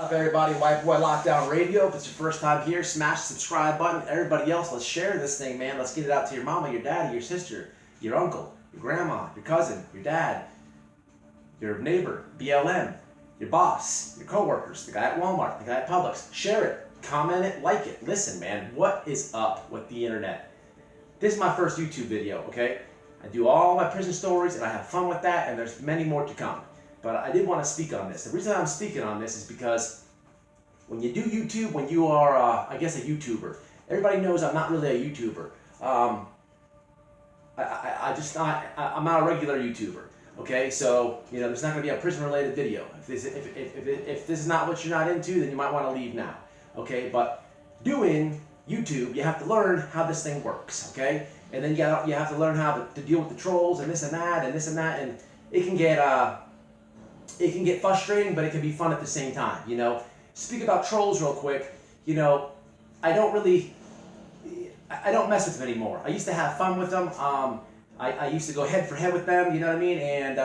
What's up, everybody? White Boy Lockdown Radio. If it's your first time here, smash the subscribe button. Everybody else, let's share this thing, man. Let's get it out to your mama, your daddy, your sister, your uncle, your grandma, your cousin, your dad, your neighbor, BLM, your boss, your coworkers, the guy at Walmart, the guy at Publix. Share it, comment it, like it. Listen, man, what is up with the internet? This is my first YouTube video, okay? I do all my prison stories and I have fun with that, and there's many more to come. But I did want to speak on this. The reason I'm speaking on this is because when you do YouTube, when you are, I guess, a YouTuber, everybody knows I'm not really a YouTuber. I'm not a regular YouTuber. Okay, so there's not going to be a prison-related video. If this is not what you're not into, then you might want to leave now. Okay, but doing YouTube, you have to learn how this thing works. Okay, and then you have to learn how to deal with the trolls and this and that and this and that, and it can get frustrating, but it can be fun at the same time. Speak about trolls real quick. I don't mess with them anymore. I used to have fun with them. I used to go head for head with them, you know what I mean? And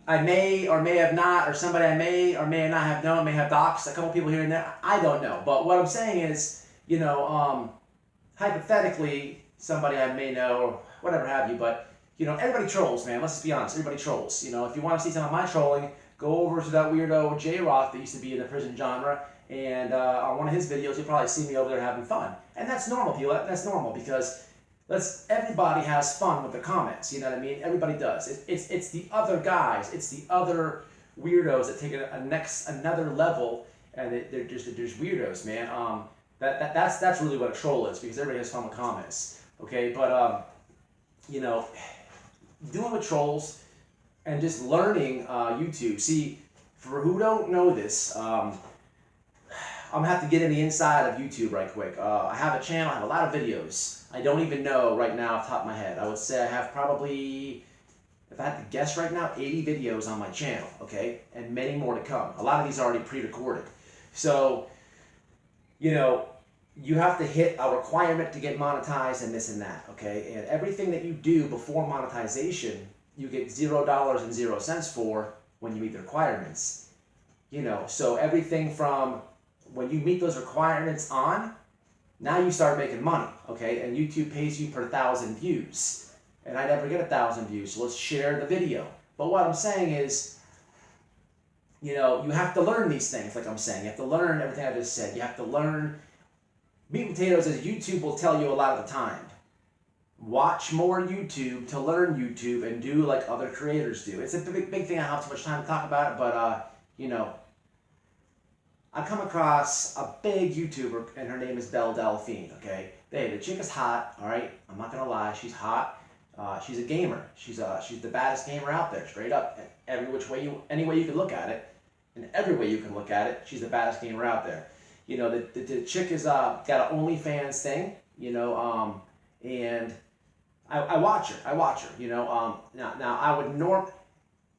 I may or may have not, or somebody I may or may not have known, may have doxed a couple people here and there. I don't know. But what I'm saying is, hypothetically, somebody I may know, or whatever have you, but everybody trolls, man. Let's just be honest. Everybody trolls. If you want to see some of my trolling, go over to that weirdo J-Rock that used to be in the prison genre, and on one of his videos, you'll probably see me over there having fun. And that's normal, people. That's normal because everybody has fun with the comments. You know what I mean? Everybody does. It's the other guys. It's the other weirdos that take it another level, and they're just weirdos, man. That's really what a troll is, because everybody has fun with comments. Okay, but dealing with trolls and just learning YouTube. See, for who don't know this, I'm gonna have to get in the inside of YouTube right quick. I have a channel, I have a lot of videos. I don't even know right now off the top of my head. I would say I have probably, if I had to guess right now, 80 videos on my channel, okay? And many more to come. A lot of these are already pre-recorded. So, you have to hit a requirement to get monetized and this and that, okay? And everything that you do before monetization, you get $0.00 for when you meet the requirements. So everything from when you meet those requirements on, now you start making money, okay? And YouTube pays you per 1,000 views. And I never get 1,000 views, so let's share the video. But what I'm saying is, you have to learn these things, like I'm saying. You have to learn everything I just said. You have to learn meat and potatoes, as YouTube will tell you a lot of the time. Watch more YouTube to learn YouTube and do like other creators do. It's a big thing. I don't have too much time to talk about it, but I come across a big YouTuber, and her name is Belle Delphine, okay? The chick is hot, all right? I'm not gonna lie, she's hot. She's a gamer. She's the baddest gamer out there, straight up. Any way you can look at it, and every way you can look at it, she's the baddest gamer out there. The chick is got an OnlyFans thing, and I watch her. Now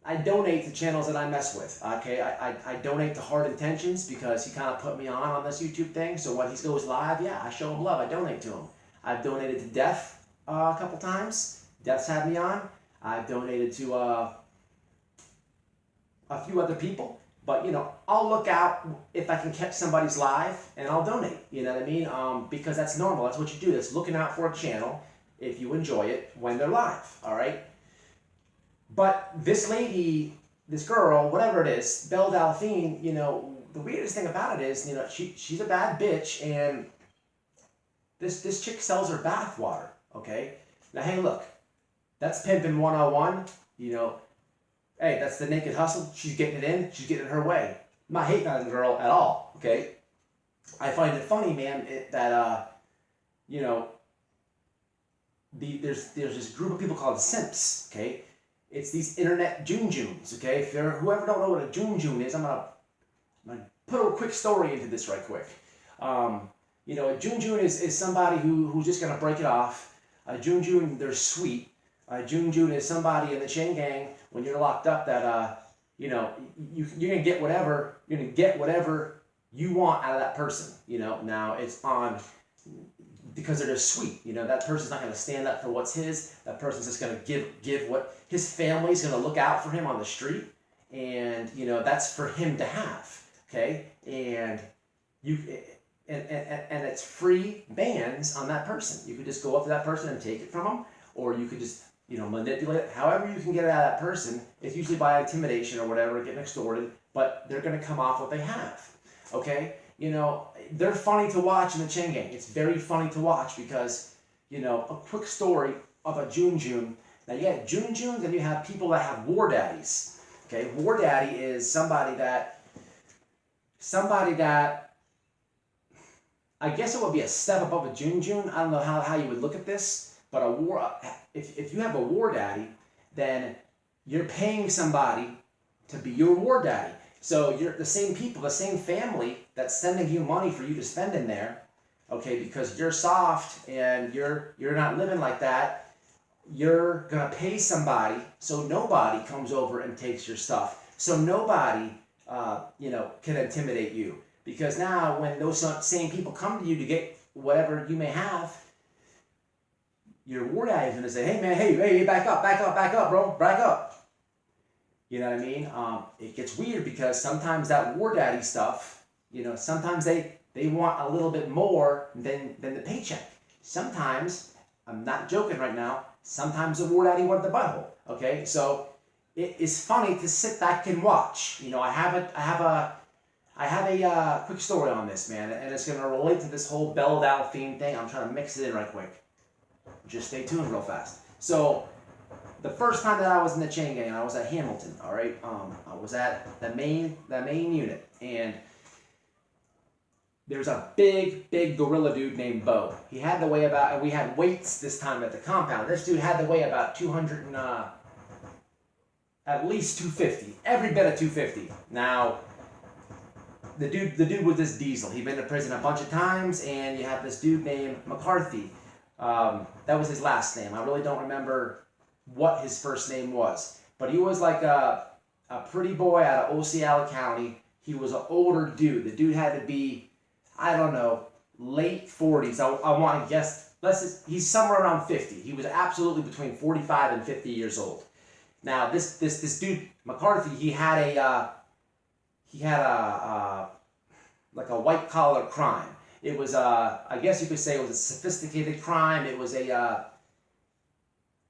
I donate to channels that I mess with. Okay, I donate to Hard Intentions because he kind of put me on this YouTube thing. So when he goes live, yeah, I show him love. I donate to him. I've donated to Death a couple times. Death's had me on. I've donated to a few other people. But, I'll look out if I can catch somebody's live, and I'll donate, you know what I mean? Because that's normal. That's what you do. That's looking out for a channel if you enjoy it when they're live, all right? But this lady, this girl, whatever it is, Belle Delphine, the weirdest thing about it is, she's a bad bitch, and this chick sells her bath water, okay? Now, hey, look, that's pimping 101, Hey, that's the naked hustle. She's getting it in. She's getting it her way. I'm not hating on the girl at all, okay? I find it funny, man, that, there's this group of people called simps, okay? It's these internet Junjuns, okay? Whoever don't know what a Junjun is, I'm gonna put a quick story into this right quick. A Junjun is somebody who's just gonna break it off. A Junjun, they're sweet. A Junjun is somebody in the chain gang when you're locked up that you're gonna get whatever you want out of that person. Now it's on because they're just sweet. That person's not gonna stand up for what's his. That person's just gonna give what his family's gonna look out for him on the street, and that's for him to have. Okay, and you and it's free bans on that person. You could just go up to that person and take it from them, or you could just manipulate it. However you can get it out of that person. It's usually by intimidation or whatever, getting extorted, but they're going to come off what they have. Okay, they're funny to watch in the chain gang. It's very funny to watch because a quick story of a Jun. Now you have Juns and you have people that have war daddies. Okay, war daddy is somebody that I guess it would be a step above a Jun. I don't know how you would look at this, but if you have a war daddy, then you're paying somebody to be your war daddy. So you're the same people, the same family that's sending you money for you to spend in there, okay, because you're soft and you're not living like that. You're gonna pay somebody so nobody comes over and takes your stuff. So nobody can intimidate you. Because now when those same people come to you to get whatever you may have, your war daddy is gonna say, hey man, hey, back up, bro, back up. You know what I mean? It gets weird because sometimes that war daddy stuff, sometimes they want a little bit more than the paycheck. Sometimes, I'm not joking right now, sometimes the war daddy want the butthole. Okay, so it is funny to sit back and watch. I have a quick story on this, man, and it's gonna relate to this whole Belle Delphine thing. I'm trying to mix it in right quick. Just stay tuned real fast. So, the first time that I was in the chain gang, I was at Hamilton. All right, I was at the main unit, and there's a big gorilla dude named Bo. He had to weigh about, and we had weights this time at the compound. This dude had to weigh about 200 and at least 250, every bit of 250. Now, the dude was this diesel. He'd been to prison a bunch of times, and you have this dude named McCarthy. That was his last name. I really don't remember what his first name was, but he was like a pretty boy out of Osceola County. He was an older dude. The dude had to be, I don't know, late 40s. I want to guess. He's somewhere around 50. He was absolutely between 45 and 50 years old. Now this dude McCarthy, he had a like a white collar crime. It was I guess you could say it was a sophisticated crime. It was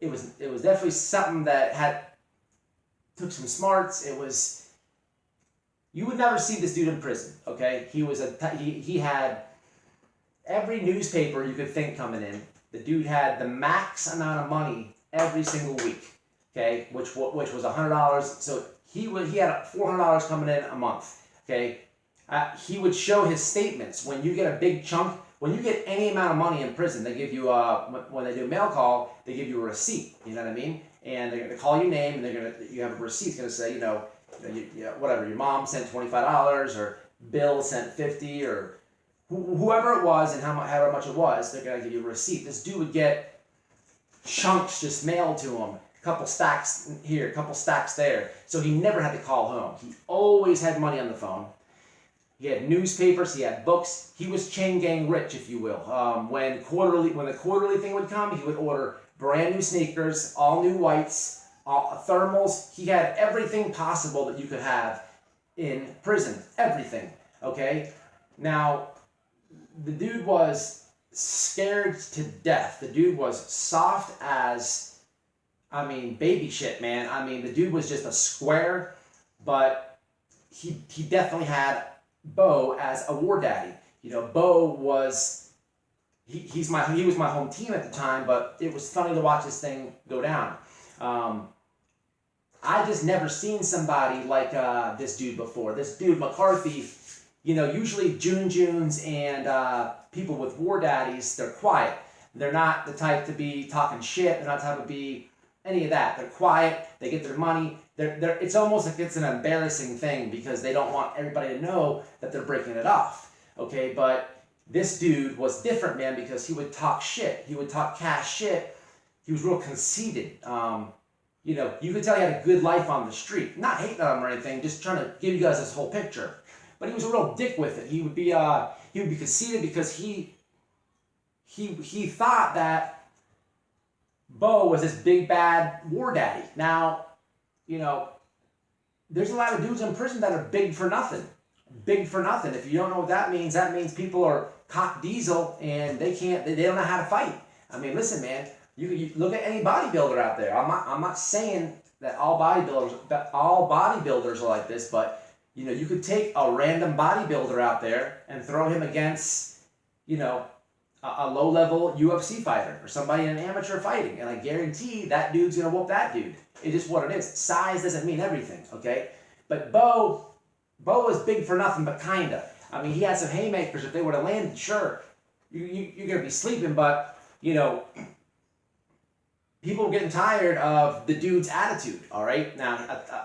it was definitely something that took some smarts. You would never see this dude in prison, okay? He had every newspaper you could think coming in. The dude had the max amount of money every single week, okay? Which was $100. So he had $400 coming in a month, okay? He would show his statements. When you get a big chunk, when you get any amount of money in prison, they give you when they do mail call, they give you a receipt. You know what I mean? And they're gonna call your name, and you have a receipt. It's gonna say, whatever, your mom sent $25 or Bill sent $50 or whoever it was and however much it was, they're gonna give you a receipt. This dude would get chunks just mailed to him, a couple stacks here, a couple stacks there. So he never had to call home. He always had money on the phone. He had newspapers, he had books. He was chain gang rich, if you will. When the quarterly thing would come, he would order brand new sneakers, all new whites, thermals. He had everything possible that you could have in prison. Everything, okay? Now, the dude was scared to death. The dude was soft as, baby shit, man. The dude was just a square, but he definitely had Bo as a war daddy. Bo was, he was my home team at the time, but it was funny to watch this thing go down. I just never seen somebody like this dude before. This dude, McCarthy, usually Juns and people with war daddies, they're quiet. They're not the type to be talking shit. They're not the type to be any of that. They're quiet. They get their money. It's almost like it's an embarrassing thing because they don't want everybody to know that they're breaking it off. Okay, but this dude was different, man, because he would talk shit. He would talk cash shit. He was real conceited. You could tell he had a good life on the street. Not hating on him or anything, just trying to give you guys this whole picture. But he was a real dick with it. He would be conceited because he thought that Bo was this big bad war daddy. Now, there's a lot of dudes in prison that are big for nothing. Big for nothing. If you don't know what that means people are cock diesel and they don't know how to fight. I mean, listen, man, you look at any bodybuilder out there. I'm not saying that all bodybuilders are like this, but you know, you could take a random bodybuilder out there and throw him against, you know, a low-level UFC fighter or somebody in an amateur fighting, and I guarantee that dude's gonna whoop that dude. It's just what it is. Size doesn't mean everything, okay? But Bo was big for nothing, but kinda. I mean, he had some haymakers. If they would have landed, sure, you're gonna be sleeping. But you know, people were getting tired of the dude's attitude. All right, now,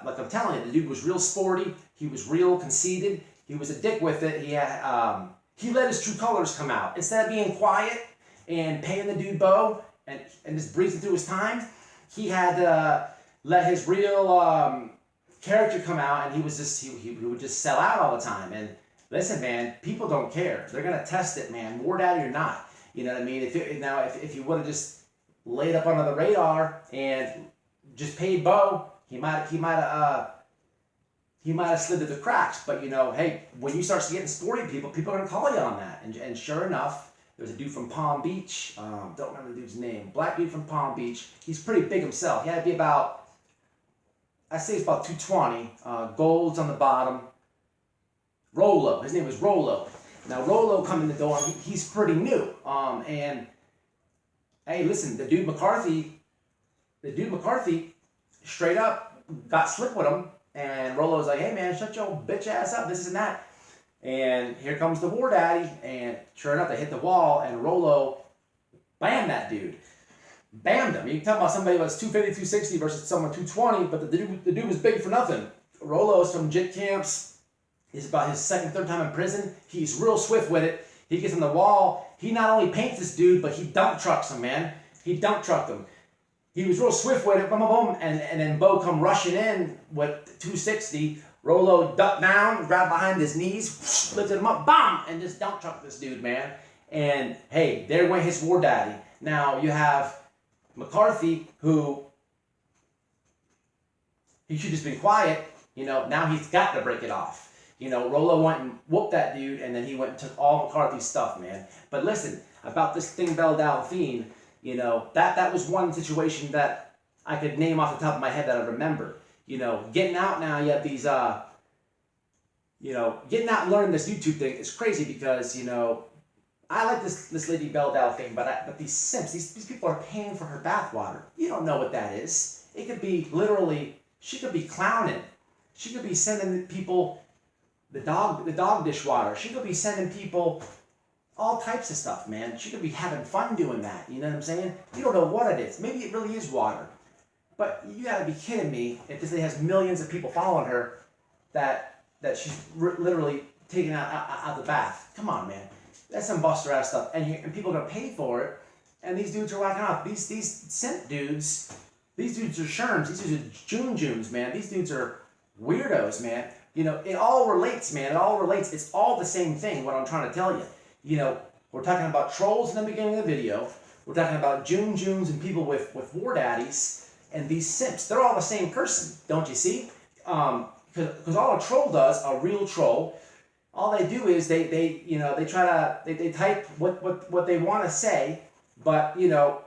like I'm telling you, the dude was real sporty. He was real conceited. He was a dick with it. He let his true colors come out. Instead of being quiet and paying the dude Bo and just breezing through his time, he had to let his real character come out, and he would just sell out all the time. And listen, man, people don't care. They're gonna test it, man. War daddy or not. You know what I mean? If you would have just laid up under the radar and just paid Bo, he might have slid through the cracks. But you know, hey, when you start getting sporty, people are gonna call you on that. And sure enough, there was a dude from Palm Beach. Don't remember the dude's name. Black dude from Palm Beach. He's pretty big himself. He had to be about, I say it's about 220. Golds on the bottom. Rolo. His name was Rolo. Now Rolo come in the door. He's pretty new. And hey, listen, the dude McCarthy, straight up got slick with him. And Rolo's like, hey man, shut your bitch ass up. This and that. And here comes the war daddy. And sure enough, they hit the wall. And Rolo bammed that dude. Bammed him. You can tell about somebody who was 250, 260 versus someone 220, but the dude was big for nothing. Rolo's from JIT camps. He's about his second, third time in prison. He's real swift with it. He gets on the wall. He not only paints this dude, but he dump trucks him, man. He dump trucked him. He was real swift with it, boom, boom, boom, and then Bo come rushing in with 260. Rolo ducked down, grabbed behind his knees, lifted him up, bomb, and just dump trucked this dude, man. And hey, there went his war daddy. Now you have McCarthy, who he should just been quiet. You know, now he's got to break it off. You know, Rolo went and whooped that dude, and then he went and took all McCarthy's stuff, man. But listen, about this thing, Belle Delphine, you know, that was one situation that I could name off the top of my head that I remember. You know, getting out now, you have these, you know, getting out and learning this YouTube thing is crazy because, you know, I like this lady Belle Delphine, but these simps, these people are paying for her bathwater. You don't know what that is. It could be literally, she could be clowning. She could be sending people the dog dishwater. She could be sending people all types of stuff, man. She could be having fun doing that. You know what I'm saying? You don't know what it is. Maybe it really is water. But you gotta be kidding me if this lady has millions of people following her that she's literally taking out the bath. Come on, man. That's some buster ass stuff. And people are gonna pay for it. And these dudes are whacking off. These simp dudes, these dudes are sherms. These dudes are Junes, man. These dudes are weirdos, man. You know, it all relates, man. It all relates. It's all the same thing, what I'm trying to tell you. You know, we're talking about trolls in the beginning of the video. We're talking about Junes and people with war daddies and these simps. They're all the same person, don't you see? Because all a troll does, a real troll, all they do is they type what they want to say, but you know,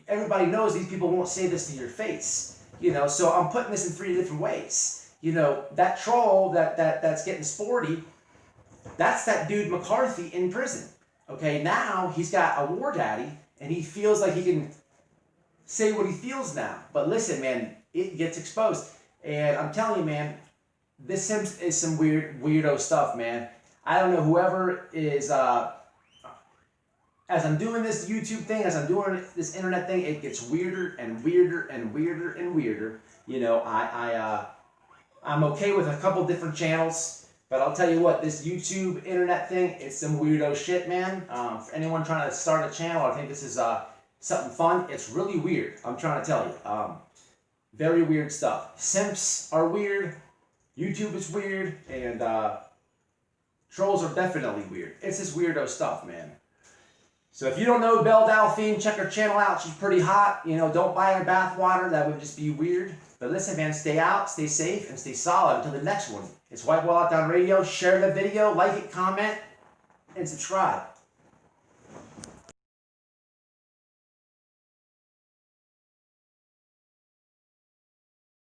everybody knows these people won't say this to your face. You know, so I'm putting this in 3 different ways. You know, that troll that's getting sporty, that's that dude McCarthy in prison. Okay, now he's got a war daddy and he feels like he can say what he feels now. But listen, man, it gets exposed. And I'm telling you, man, this is some weirdo stuff, man. I don't know, whoever is, as I'm doing this YouTube thing, as I'm doing this internet thing, it gets weirder and weirder and weirder and weirder. You know, I'm okay with a couple different channels, but I'll tell you what, this YouTube internet thing, it's some weirdo shit, man. For anyone trying to start a channel, I think this is something fun. It's really weird, I'm trying to tell you. Very weird stuff. Simps are weird, YouTube is weird, and trolls are definitely weird. It's this weirdo stuff, man. So if you don't know Belle Delphine, check her channel out. She's pretty hot. You know, don't buy her bath water. That would just be weird. But listen, man, stay out, stay safe, and stay solid until the next one. It's White Wall Out Down Radio. Share the video, like it, comment, and subscribe.